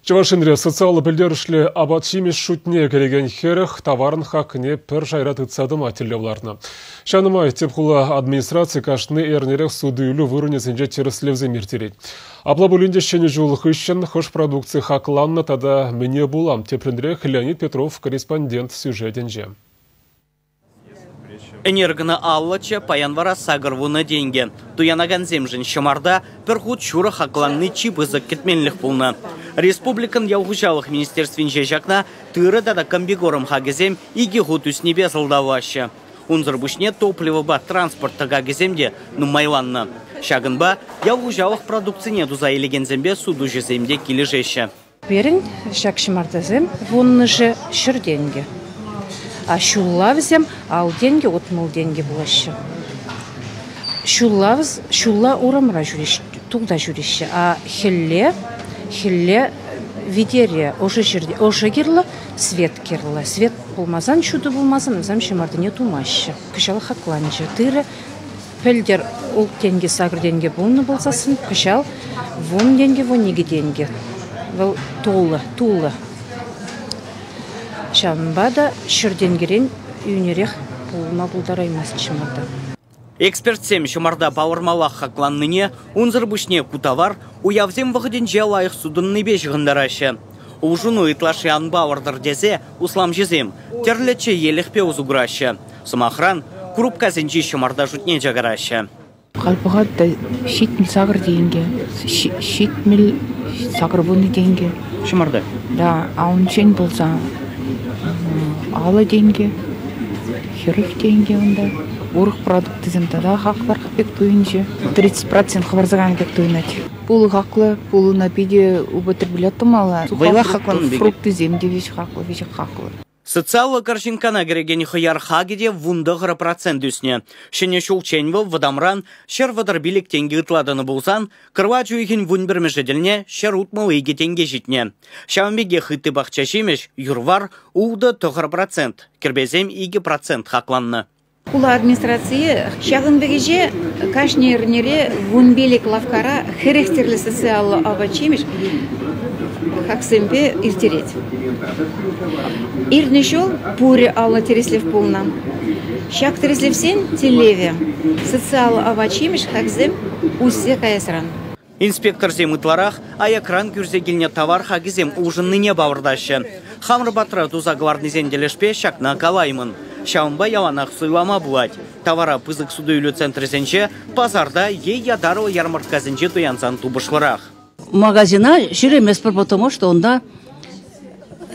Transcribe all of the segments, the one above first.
Чавашинре социалы білдерішлі абатшимеш шутне кереген херіх товарын хақыне пір жайрат ұтсадыма телевларына. Шанымай тепхула администрация кашны әрнерек судыйлы вырынесінже теріслевзе мертерет. Абла бүлінде шені жулық үшін хош продукция хақыланна тада мне булам тепліндрек Леонид Петров, корреспондент сюжетенже. Энергоны аллача паянвара сагырвуны деньги. Туянаган земжін шамарда перхут шура хақланны чибызық кетменлік пулны. Республикан яуғышалық министерствен жежакна тыры дада комбигорым хагезем иги хут үсіне безылдавашы. Унзыр бүшне топливы ба транспортта хагеземде нумайланны. Шагынба яуғышалық продукцияне дуза елегензембе суду жеземде кележеші. Берін шак шамардазем вунны же шыр деньги. А шуллавзем, ал деньги отмыл деньги булашы. Шулла урамра жүреш, тугда жүреші. А хилле видерия, ожа керлі, свет керлі. Свет болмазан, шуды болмазан, зам шамарды не тумашы. Кышалы хақланжы. Тыры пөлдер ол деньги, сагыр деньги болны болсасын, кышал вон деньги, вон неге деньги. Вол тулы. Шамбада шырденгерен үйнерех пулма булдараймас чымарда. Экспертсем шымарда бауырмалақ хақланныне, унзыр бүшне кутавар, уявзем вғыденже лайық судынны бежігіндарашы. Ужыну итлашы анбауырдыр дезе, услам жезем, терлече еліқпе узугырашы. Сымахран, крупказенжи шымарда жұтне жағарашы. Қалпығадда шитміл сағыр дейінге, шитміл сағыр бұны дейінге. Шымарда? Да, аунчен болса, алы деньги, херих деньги онда. Урық продукты земтада хақлар бек туйынчы. 30% хабарзаган бек туйнат. Пулы хақлы, пулы напиде употреблять тумала. Вайла хақлан беге? Фрукты земде вещь хақлы. Социалы каршинкана герегені хыяр хагеде вунды ғыры процент үсіне. Шене шулченвыл вадамран шер вадарбилік тенге ұтладыны болсан, кырва жүйген вун бір межеделіне шер ұтмалы еге тенге житне. Шамбеге хыты бақчашимеш юрвар уғды 9%, кірбезем 2% хақланны. Кула администрации шағын бегеже кашнернере вунбелек лавкара херехтерлі социалы авачимеш хаксембе иртерет. Ирнешол пуре алла тереслев полна. Шак тереслевсен телеве социалы авачимеш хаксем усе каясран. Инспектор земытларах аякран күрзегіліне товар хагизем ужынныне бавырдашы. Хамры батыра тузагларны зенделешпе шакна калаймын. Шаумба яланақ суйлама бұлад. Товара пызык судыйлы центрізенше пазарда ей ядарыл ярмарказенше туянсан тубышларах. Магазина жүремес бір, потому что онда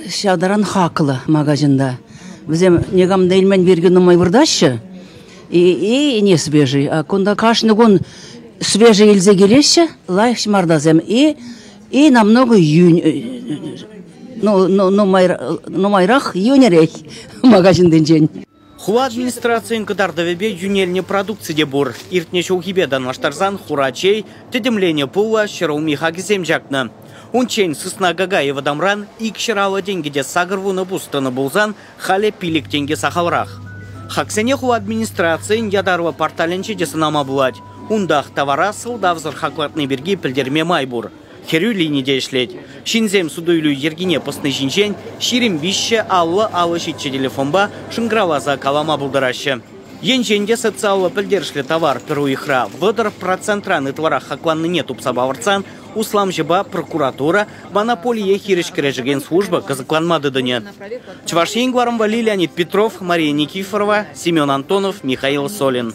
шадаран хақылы магазинда. Бізем негамда елмен берген ұмай вырдашы, и не свежий. А конда кашны гон свежий елзе келеші, лайық шмардазем, и намного майрақ юнерек магазинден жен. Хуа администрациян кыдардавебе юнельне продукция бур. Иртне шоухибедан аштарзан хурачей, тедемление пула шырауми хагизем жакна. Унчен сысна гагаева дамран, ик шыралы денгеде сагырвуны бустаны болзан, хале пилик денге сахалрах. Хаксене хуа администрациян ядарва порталенче десынама булать. Ундах товара сылдавзыр хаклатны берги пілдерме майбур. Херю линии ишлет. Шинзем судуйлю ергине постны жинжен, ширим вище аллы шитче телефонба шынграваза калама булдарашы. Енженде социалы пілдершлі товар перу ихра выдыр процентран ытвара хакланны не тупса бавырцан, услам жыба прокуратура монополия хиришкережеген служба казакланмады дыне. Чавашин Леонид Петров, Мария Никифорова, Семен Антонов, Михаил Солин.